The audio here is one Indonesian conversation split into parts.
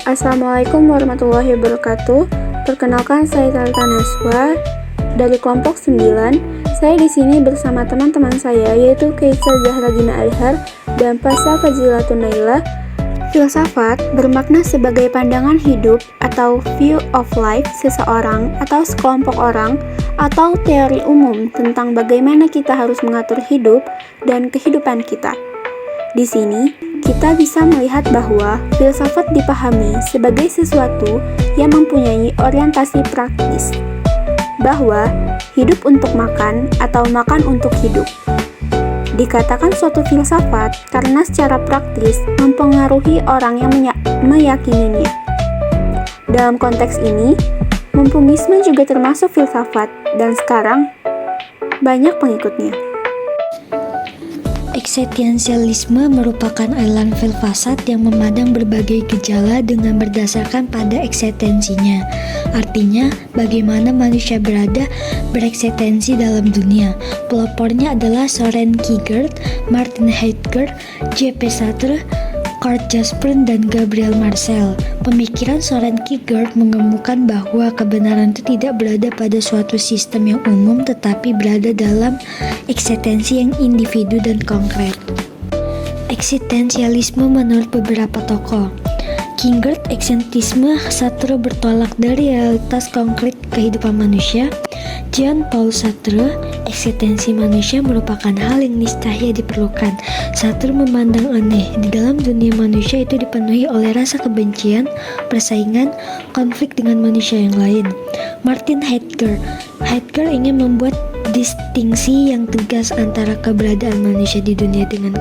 Assalamualaikum warahmatullahi wabarakatuh. Perkenalkan, saya Talita Naswa dari kelompok 9. Saya di sini bersama teman-teman saya, yaitu Kaisa Zahra Gina Alhar dan Fasa Fazilatun Naila. Filsafat bermakna sebagai pandangan hidup atau view of life seseorang atau sekelompok orang, atau teori umum tentang bagaimana kita harus mengatur hidup dan kehidupan kita. Di sini, kita bisa melihat bahwa filsafat dipahami sebagai sesuatu yang mempunyai orientasi praktis, bahwa hidup untuk makan atau makan untuk hidup. Dikatakan suatu filsafat karena secara praktis mempengaruhi orang yang meyakininya. Dalam konteks ini, Mumpungisme juga termasuk filsafat dan sekarang banyak pengikutnya. Eksistensialisme merupakan aliran filsafat yang memandang berbagai gejala dengan berdasarkan pada eksistensinya. Artinya, bagaimana manusia berada bereksistensi dalam dunia. Pelopornya adalah Søren Kierkegaard, Martin Heidegger, J.P. Sartre, Kurt Jasper, dan Gabriel Marcel. Pemikiran Søren Kierkegaard mengemukakan bahwa kebenaran itu tidak berada pada suatu sistem yang umum, tetapi berada dalam eksistensi yang individu dan konkret. Eksistensialisme menurut beberapa tokoh. Kierkegaard, eksistensialisme Sartre bertolak dari realitas konkret kehidupan manusia. Jean Paul Sartre, eksistensi manusia merupakan hal yang niscaya diperlukan. Sartre memandang aneh di dalam dunia manusia itu dipenuhi oleh rasa kebencian, persaingan, konflik dengan manusia yang lain. Martin Heidegger ingin membuat distingsi yang tegas antara keberadaan manusia di dunia dengan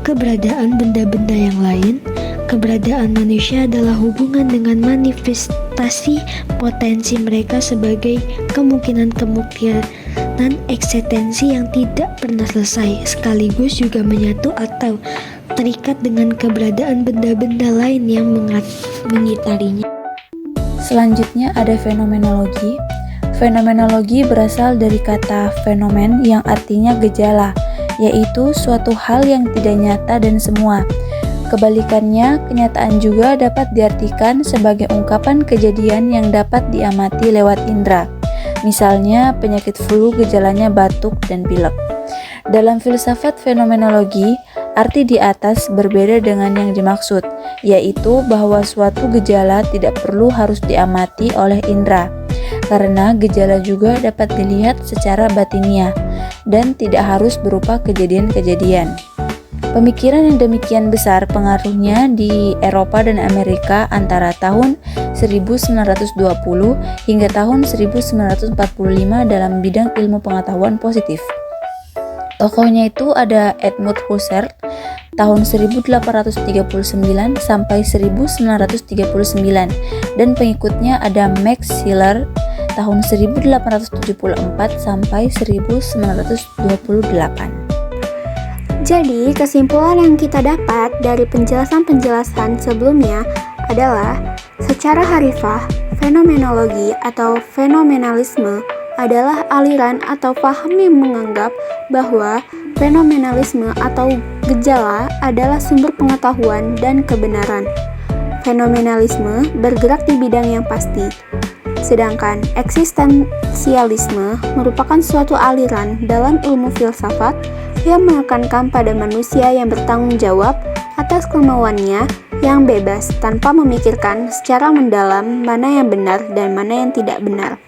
keberadaan benda-benda yang lain. Keberadaan manusia adalah hubungan dengan manifestasi potensi mereka sebagai kemungkinan eksistensi yang tidak pernah selesai, sekaligus juga menyatu atau terikat dengan keberadaan benda-benda lain yang mengitarinya. Selanjutnya ada fenomenologi. Fenomenologi berasal dari kata fenomen yang artinya gejala, yaitu suatu hal yang tidak nyata dan semua. Kebalikannya, kenyataan juga dapat diartikan sebagai ungkapan kejadian yang dapat diamati lewat indera. Misalnya, penyakit flu gejalanya batuk dan pilek. Dalam filsafat fenomenologi, arti di atas berbeda dengan yang dimaksud, yaitu bahwa suatu gejala tidak perlu harus diamati oleh indera, karena gejala juga dapat dilihat secara batiniah dan tidak harus berupa kejadian-kejadian. Pemikiran yang demikian besar pengaruhnya di Eropa dan Amerika antara tahun 1920 hingga tahun 1945 dalam bidang ilmu pengetahuan positif. Tokohnya itu ada Edmund Husserl tahun 1839 sampai 1939 dan pengikutnya ada Max Scheler tahun 1874 sampai 1928. Jadi, kesimpulan yang kita dapat dari penjelasan-penjelasan sebelumnya adalah secara harfiah, fenomenologi atau fenomenalisme adalah aliran atau paham yang menganggap bahwa fenomenalisme atau gejala adalah sumber pengetahuan dan kebenaran. Fenomenalisme bergerak di bidang yang pasti, sedangkan eksistensialisme merupakan suatu aliran dalam ilmu filsafat yang menekankan pada manusia yang bertanggung jawab atas kemauannya yang bebas tanpa memikirkan secara mendalam mana yang benar dan mana yang tidak benar.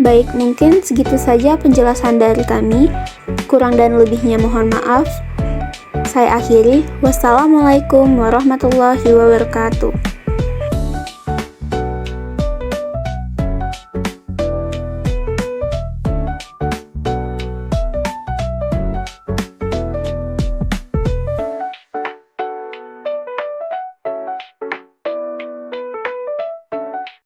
Baik, mungkin segitu saja penjelasan dari kami. Kurang dan lebihnya mohon maaf. Saya akhiri. Wassalamualaikum warahmatullahi wabarakatuh.